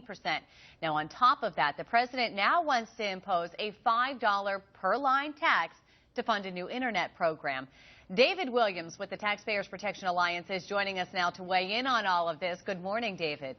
15%. Now, on top of that, the president now wants to impose a $5 per line tax to fund a new internet program. David Williams with the Taxpayers Protection Alliance is joining us now to weigh in on all of this. Good morning, David.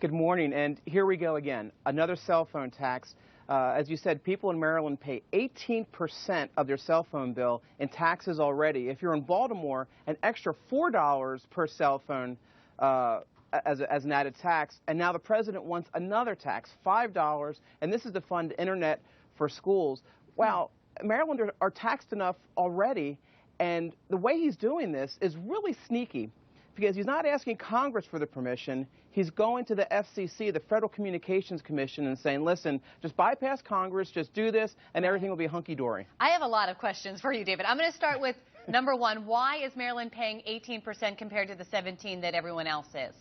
Good morning, and here we go again. Another cell phone tax. As you said, people in Maryland pay 18% of their cell phone bill in taxes already. If you're in Baltimore, an extra $4 per cell phone as an added tax. And now the president wants another tax, $5, and this is to fund internet for schools. Wow, Marylanders are taxed enough already, and the way he's doing this is really sneaky, because he's not asking Congress for the permission. He's going to the FCC, the Federal Communications Commission, and saying, listen, just bypass Congress, just do this, and everything will be hunky-dory. I have a lot of questions for you, David. I'm going to start with number one. Why is Maryland paying 18% compared to the 17% that everyone else is?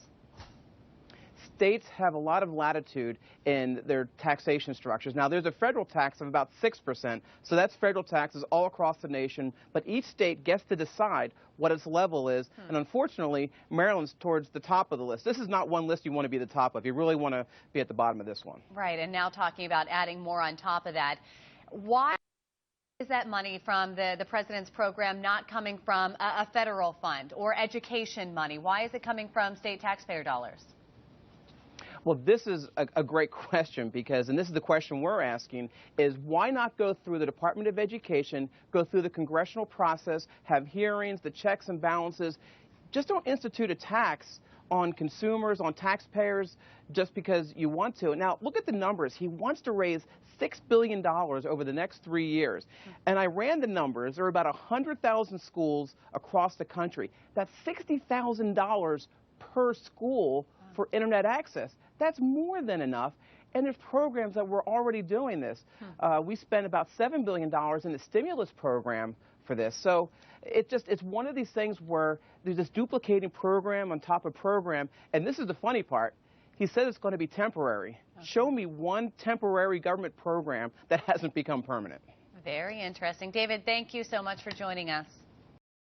States have a lot of latitude in their taxation structures. Now, there's a federal tax of about 6%, so that's federal taxes all across the nation, but each state gets to decide what its level is, and unfortunately, Maryland's towards the top of the list. This is not one list you want to be the top of. You really want to be at the bottom of this one. Right, and now talking about adding more on top of that, why is that money from the president's program not coming from a federal fund or education money? Why is it coming from state taxpayer dollars? Well, this is a great question, because, and this is the question we're asking, is why not go through the Department of Education, go through the congressional process, have hearings, the checks and balances. Just don't institute a tax on consumers, on taxpayers, just because you want to. Now, look at the numbers. He wants to raise $6 billion over the next 3 years. And I ran the numbers. There are about 100,000 schools across the country. That's $60,000 per school for internet access. That's more than enough, and there's programs that we're already doing this. We spent about $7 billion in the stimulus program for this. So it's one of these things where there's this duplicating program on top of program, and this is the funny part. He said it's going to be temporary. Okay. Show me one temporary government program that hasn't become permanent. Very interesting. David, thank you so much for joining us.